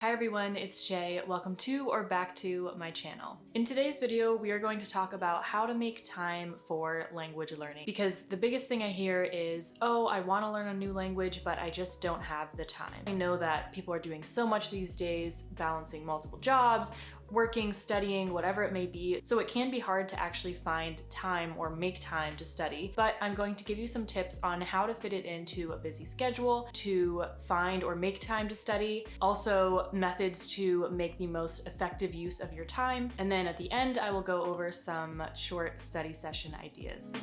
Hi everyone, it's Shea. Welcome to or back to my channel. In today's video, we are going to talk about how to make time for language learning. Because the biggest thing I hear is, oh, I want to learn a new language, but I just don't have the time. I know that people are doing so much these days, balancing multiple jobs, working, studying, whatever it may be. So it can be hard to actually find time or make time to study, but I'm going to give you some tips on how to fit it into a busy schedule, to find or make time to study, also methods to make the most effective use of your time. And then at the end, I will go over some short study session ideas.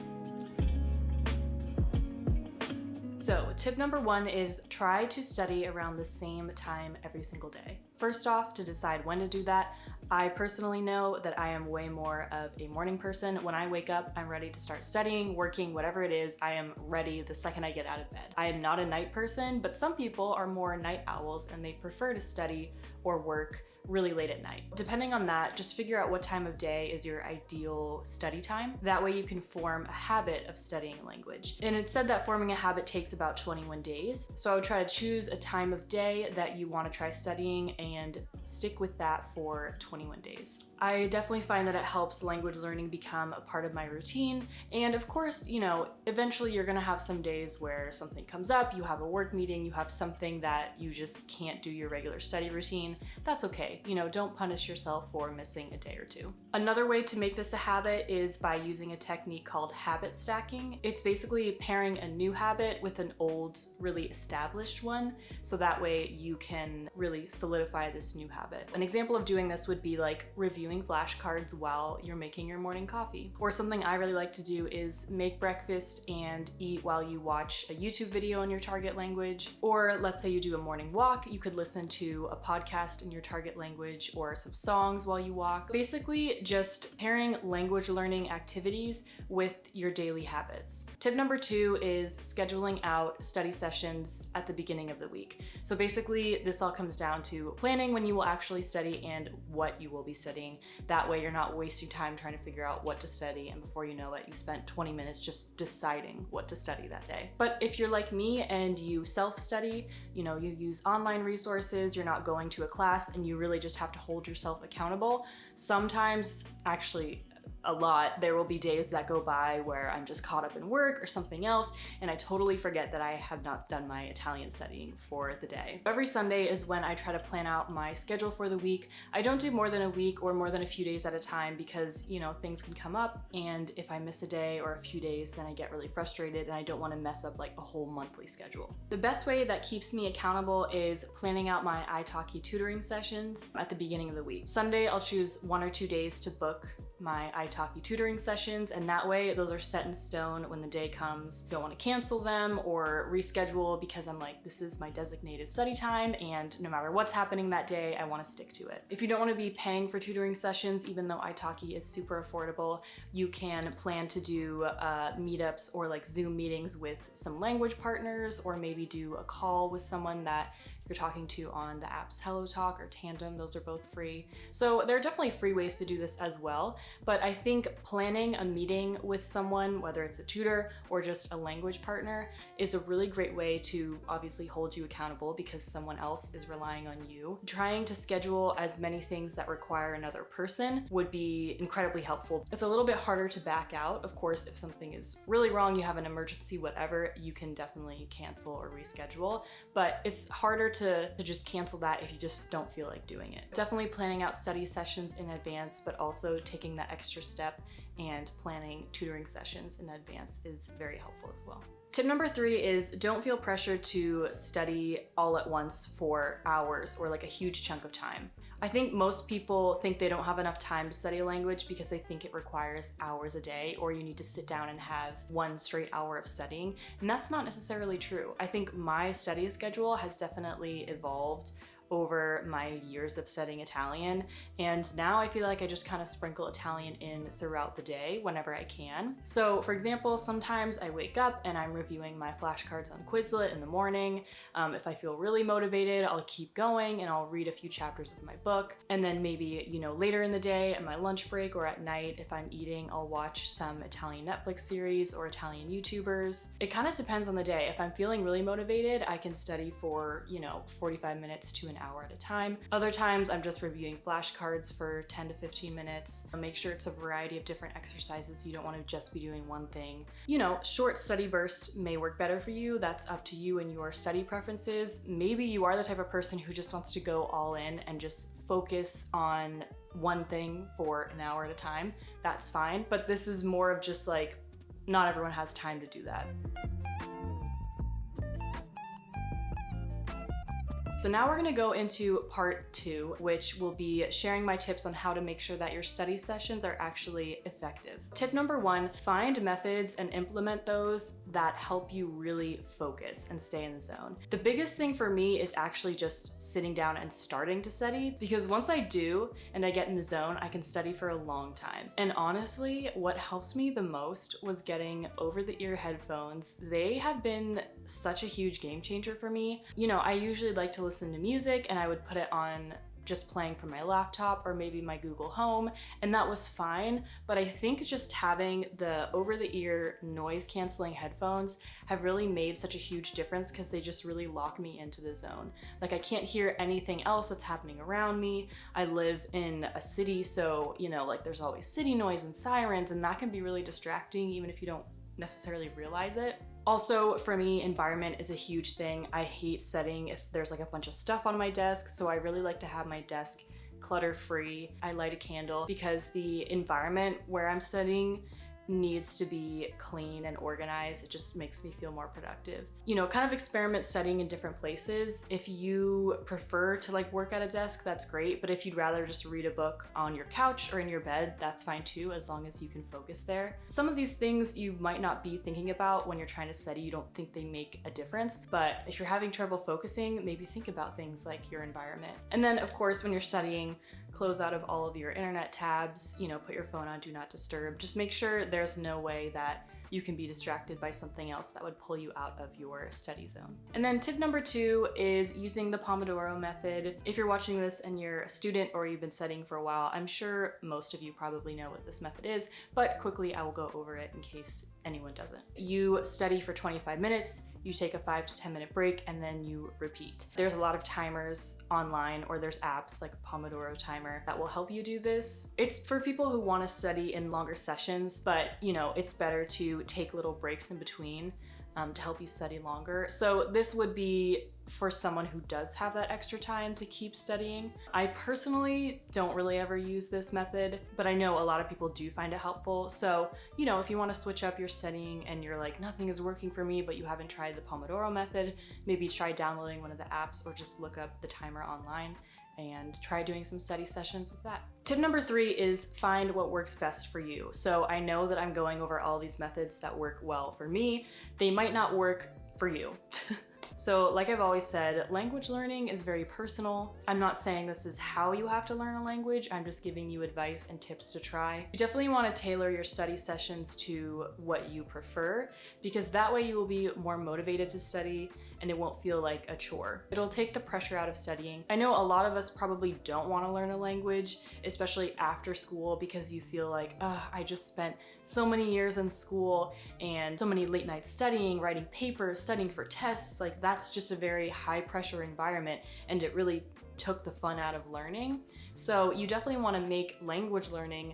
So tip number one is try to study around the same time every single day. First off, to decide when to do that, I personally know that I am way more of a morning person. When I wake up, I'm ready to start studying, working, whatever it is, I am ready the second I get out of bed. I am not a night person, but some people are more night owls and they prefer to study or work really late at night. Depending on that, just figure out what time of day is your ideal study time. That way you can form a habit of studying a language. And it said that forming a habit takes about 21 days. So I would try to choose a time of day that you want to try studying and stick with that for 21 days. I definitely find that it helps language learning become a part of my routine. And of course, eventually you're gonna have some days where something comes up, you have a work meeting, you have something that you just can't do your regular study routine. That's okay. Don't punish yourself for missing a day or two. Another way to make this a habit is by using a technique called habit stacking. It's basically pairing a new habit with an old, really established one, so that way you can really solidify this new habit. An example of doing this would be like reviewing flashcards while you're making your morning coffee. Or something I really like to do is make breakfast and eat while you watch a YouTube video in your target language. Or let's say you do a morning walk, you could listen to a podcast in your target language or some songs while you walk. Basically, just pairing language learning activities with your daily habits. Tip number two is scheduling out study sessions at the beginning of the week. So basically, this all comes down to planning when you will actually study and what you will be studying. That way you're not wasting time trying to figure out what to study, and before you know it, you spent 20 minutes just deciding what to study that day. But if you're like me and you self-study, you use online resources, you're not going to a class, and you really just have to hold yourself accountable. Sometimes, actually a lot, there will be days that go by where I'm just caught up in work or something else, and I totally forget that I have not done my Italian studying for the day. Every Sunday is when I try to plan out my schedule for the week. I don't do more than a week or more than a few days at a time because, things can come up, and if I miss a day or a few days, then I get really frustrated and I don't want to mess up like a whole monthly schedule. The best way that keeps me accountable is planning out my italki tutoring sessions at the beginning of the week. Sunday, I'll choose 1 or 2 days to book my italki tutoring sessions, and that way those are set in stone when the day comes. Don't want to cancel them or reschedule because I'm like, this is my designated study time, and no matter what's happening that day, I want to stick to it. If you don't want to be paying for tutoring sessions, even though italki is super affordable, you can plan to do meetups or like Zoom meetings with some language partners, or maybe do a call with someone that you're talking to on the apps HelloTalk or Tandem. Those are both free. So there are definitely free ways to do this as well, but I think planning a meeting with someone, whether it's a tutor or just a language partner, is a really great way to obviously hold you accountable because someone else is relying on you. Trying to schedule as many things that require another person would be incredibly helpful. It's a little bit harder to back out. Of course, if something is really wrong, you have an emergency, whatever, you can definitely cancel or reschedule, but it's harder to just cancel that if you just don't feel like doing it. Definitely planning out study sessions in advance, but also taking that extra step and planning tutoring sessions in advance is very helpful as well. Tip number three is don't feel pressured to study all at once for hours or like a huge chunk of time. I think most people think they don't have enough time to study a language because they think it requires hours a day, or you need to sit down and have 1 straight hour of studying, and that's not necessarily true. I think my study schedule has definitely evolved over my years of studying Italian, and now I feel like I just kind of sprinkle Italian in throughout the day whenever I can. So for example, sometimes I wake up and I'm reviewing my flashcards on Quizlet in the morning. If I feel really motivated, I'll keep going and I'll read a few chapters of my book, and then maybe later in the day at my lunch break or at night if I'm eating, I'll watch some Italian Netflix series or Italian YouTubers. It kind of depends on the day. If I'm feeling really motivated, I can study for 45 minutes to an an hour at a time. Other times I'm just reviewing flashcards for 10 to 15 minutes. Make sure it's a variety of different exercises. You don't want to just be doing one thing. You know, short study bursts may work better for you. That's up to you and your study preferences. Maybe you are the type of person who just wants to go all in and just focus on one thing for an hour at a time. That's fine. But this is more of just like, not everyone has time to do that. So now we're gonna go into part 2, which will be sharing my tips on how to make sure that your study sessions are actually effective. Tip number 1, find methods and implement those that help you really focus and stay in the zone. The biggest thing for me is actually just sitting down and starting to study, because once I do and I get in the zone, I can study for a long time. And honestly, what helps me the most was getting over-the-ear headphones. They have been such a huge game changer for me. You know, I usually like to listen to music and I would put it on just playing from my laptop or maybe my Google Home, and that was fine. But I think just having the over-the-ear noise canceling headphones have really made such a huge difference, because they just really lock me into the zone. Like, I can't hear anything else that's happening around me. I live in a city, so you know, like there's always city noise and sirens, and that can be really distracting even if you don't necessarily realize it. Also, for me, environment is a huge thing. I hate studying if there's like a bunch of stuff on my desk, so I really like to have my desk clutter-free. I light a candle because the environment where I'm studying needs to be clean and organized. It just makes me feel more productive. You know, kind of experiment studying in different places. If you prefer to like work at a desk, that's great. But if you'd rather just read a book on your couch or in your bed, that's fine too, as long as you can focus there. Some of these things you might not be thinking about when you're trying to study. You don't think they make a difference. But if you're having trouble focusing, maybe think about things like your environment. And then of course, when you're studying, close out of all of your internet tabs, you know, put your phone on do not disturb. Just make sure there's no way that you can be distracted by something else that would pull you out of your study zone. And then tip number 2 is using the Pomodoro method. If you're watching this and you're a student or you've been studying for a while, I'm sure most of you probably know what this method is, but quickly I will go over it in case anyone doesn't. You study for 25 minutes, you take a 5 to 10 minute break, and then you repeat. There's a lot of timers online, or there's apps like a Pomodoro timer that will help you do this. It's for people who want to study in longer sessions, but you know, it's better to take little breaks in between to help you study longer. So this would be for someone who does have that extra time to keep studying. I personally don't really ever use this method, but I know a lot of people do find it helpful. So, you know, if you want to switch up your studying and you're like, nothing is working for me, but you haven't tried the Pomodoro method, maybe try downloading one of the apps or just look up the timer online and try doing some study sessions with that. Tip number 3 is find what works best for you. So I know that I'm going over all these methods that work well for me. They might not work for you. So like I've always said, language learning is very personal. I'm not saying this is how you have to learn a language, I'm just giving you advice and tips to try. You definitely want to tailor your study sessions to what you prefer, because that way you will be more motivated to study and it won't feel like a chore. It'll take the pressure out of studying. I know a lot of us probably don't want to learn a language, especially after school, because you feel like, I just spent so many years in school and so many late nights studying, writing papers, studying for tests. Like, that's just a very high pressure environment, and it really took the fun out of learning. So you definitely want to make language learning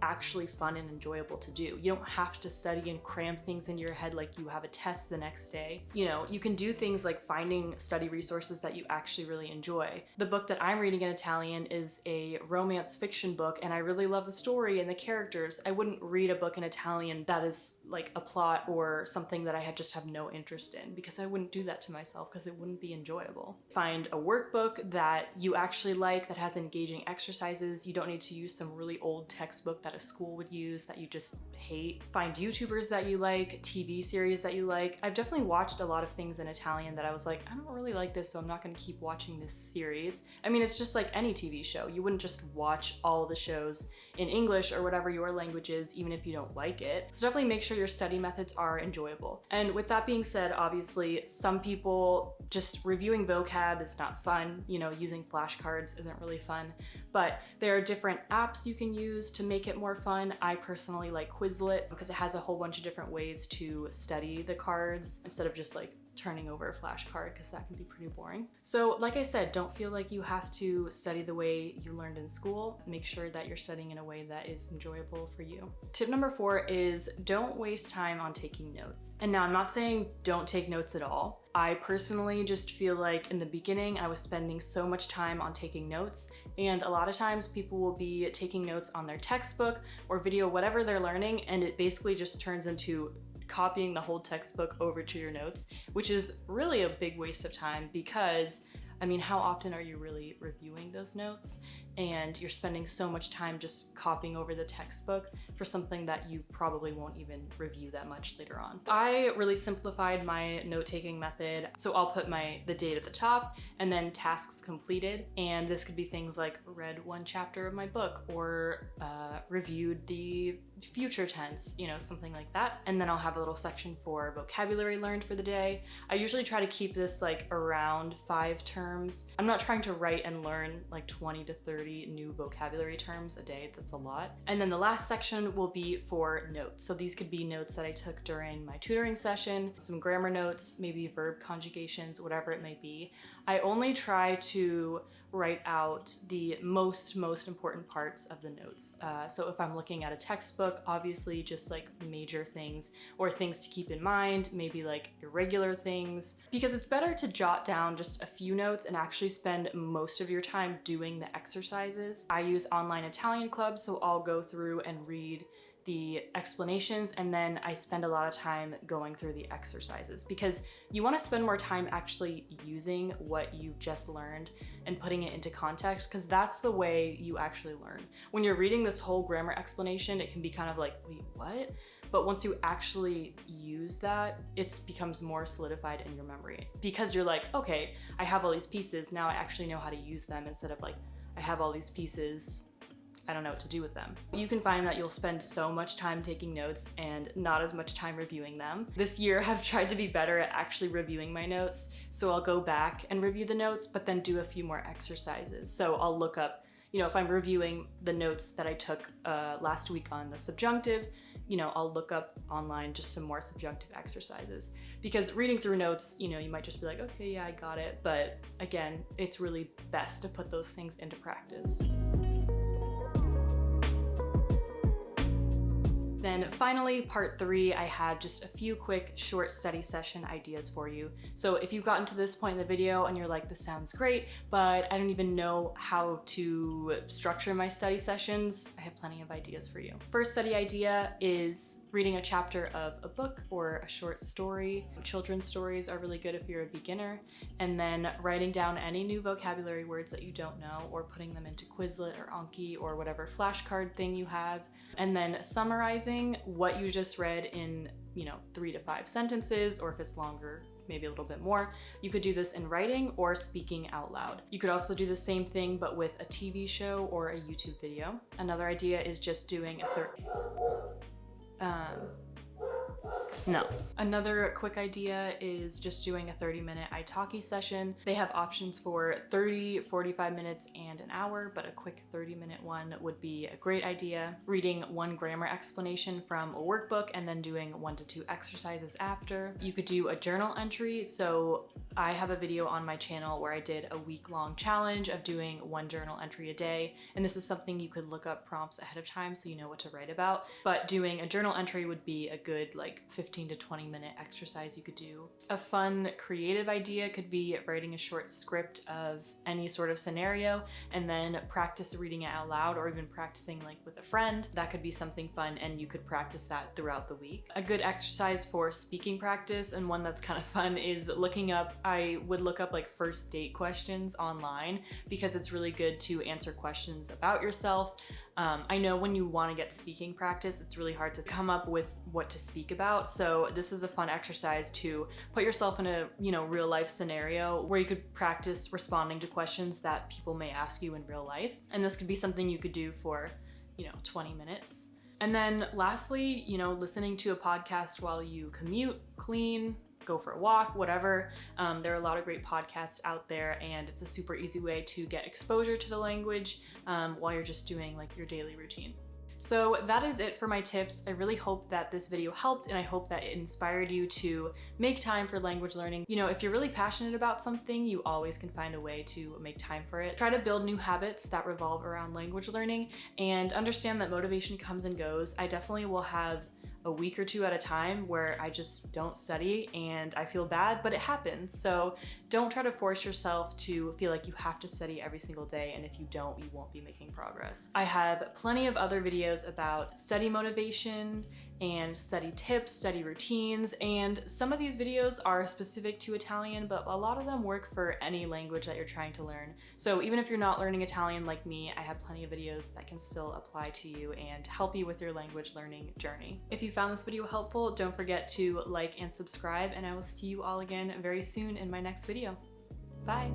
actually fun and enjoyable to do. You don't have to study and cram things into your head like you have a test the next day. You know, you can do things like finding study resources that you actually really enjoy. The book that I'm reading in Italian is a romance fiction book, and I really love the story and the characters. I wouldn't read a book in Italian that is like a plot or something that I just have no interest in, because I wouldn't do that to myself, because it wouldn't be enjoyable. Find a workbook that you actually like, that has engaging exercises. You don't need to use some really old textbook that a school would use that you just hate. Find YouTubers that you like, TV series that you like. I've definitely watched a lot of things in Italian that I was like, I don't really like this, so I'm not going to keep watching this series. I mean, it's just like any TV show. You wouldn't just watch all the shows in English or whatever your language is, even if you don't like it. So definitely make sure your study methods are enjoyable. And with that being said, obviously, some people just reviewing vocab is not fun. You know, using flashcards isn't really fun, but there are different apps you can use to make it more fun. I personally like Quizlet because it has a whole bunch of different ways to study the cards instead of just like turning over a flashcard because that can be pretty boring. So like I said, don't feel like you have to study the way you learned in school. Make sure that you're studying in a way that is enjoyable for you. Tip number 4 is don't waste time on taking notes. And now I'm not saying don't take notes at all. I personally just feel like in the beginning I was spending so much time on taking notes, and a lot of times people will be taking notes on their textbook or video, whatever they're learning, and it basically just turns into copying the whole textbook over to your notes, which is really a big waste of time because, I mean, how often are you really reviewing those notes? And you're spending so much time just copying over the textbook for something that you probably won't even review that much later on. I really simplified my note-taking method. So I'll put the date at the top and then tasks completed. And this could be things like read 1 chapter of my book or reviewed the future tense, you know, something like that. And then I'll have a little section for vocabulary learned for the day. I usually try to keep this like around 5 terms. I'm not trying to write and learn like 20 to 30 new vocabulary terms a day. That's a lot. And then the last section will be for notes. So these could be notes that I took during my tutoring session, some grammar notes, maybe verb conjugations, whatever it may be. I only try to write out the most important parts of the notes. So if I'm looking at a textbook, obviously just like major things or things to keep in mind, maybe like irregular things, because it's better to jot down just a few notes and actually spend most of your time doing the exercises. I use online Italian clubs, so I'll go through and read the explanations, and then I spend a lot of time going through the exercises because you want to spend more time actually using what you've just learned and putting it into context, because that's the way you actually learn. When you're reading this whole grammar explanation, it can be kind of like, wait, what? But once you actually use that, it becomes more solidified in your memory because you're like, okay, I have all these pieces, now I actually know how to use them, instead of like, I have all these pieces, I don't know what to do with them. You can find that you'll spend so much time taking notes and not as much time reviewing them. This year I've tried to be better at actually reviewing my notes, so I'll go back and review the notes, but then do a few more exercises. So I'll look up, you know, if I'm reviewing the notes that I took last week on the subjunctive, you know, I'll look up online just some more subjunctive exercises. Because reading through notes, you know, you might just be like, okay, yeah, I got it. But again, it's really best to put those things into practice. Then finally, part 3, I had just a few quick short study session ideas for you. So if you've gotten to this point in the video and you're like, this sounds great, but I don't even know how to structure my study sessions, I have plenty of ideas for you. First study idea is reading a chapter of a book or a short story. Children's stories are really good if you're a beginner. And then writing down any new vocabulary words that you don't know, or putting them into Quizlet or Anki or whatever flashcard thing you have. And then summarizing what you just read in, you know, 3 to 5 sentences, or if it's longer, maybe a little bit more. You could do this in writing or speaking out loud. You could also do the same thing, but with a TV show or a YouTube video. Another idea is just doing Another quick idea is just doing a 30-minute italki session. They have options for 30, 45 minutes, and an hour, but a quick 30-minute one would be a great idea. Reading 1 grammar explanation from a workbook and then doing 1 to 2 exercises after. You could do a journal entry. So I have a video on my channel where I did a week-long challenge of doing 1 journal entry a day. And this is something you could look up prompts ahead of time so you know what to write about. But doing a journal entry would be a good like 15 to 20 minute exercise you could do. A fun creative idea could be writing a short script of any sort of scenario and then practice reading it out loud, or even practicing like with a friend. That could be something fun, and you could practice that throughout the week. A good exercise for speaking practice, and one that's kind of fun, is I would look up like first date questions online, because it's really good to answer questions about yourself. I know when you want to get speaking practice, it's really hard to come up with what to speak about. So this is a fun exercise to put yourself in a, you know, real life scenario where you could practice responding to questions that people may ask you in real life. And this could be something you could do for, you know, 20 minutes. And then lastly, you know, listening to a podcast while you commute, clean, go for a walk, whatever. There are a lot of great podcasts out there, and it's a super easy way to get exposure to the language while you're just doing like your daily routine. So that is it for my tips. I really hope that this video helped, and I hope that it inspired you to make time for language learning. You know, if you're really passionate about something, you always can find a way to make time for it. Try to build new habits that revolve around language learning, and understand that motivation comes and goes. I definitely will have a week or two at a time where I just don't study and I feel bad, but it happens. So don't try to force yourself to feel like you have to study every single day, and if you don't, you won't be making progress. I have plenty of other videos about study motivation and study tips, study routines, and some of these videos are specific to Italian, but a lot of them work for any language that you're trying to learn. So even if you're not learning Italian like me, I have plenty of videos that can still apply to you and help you with your language learning journey. If you found this video helpful, don't forget to like and subscribe, and I will see you all again very soon in my next video. Bye!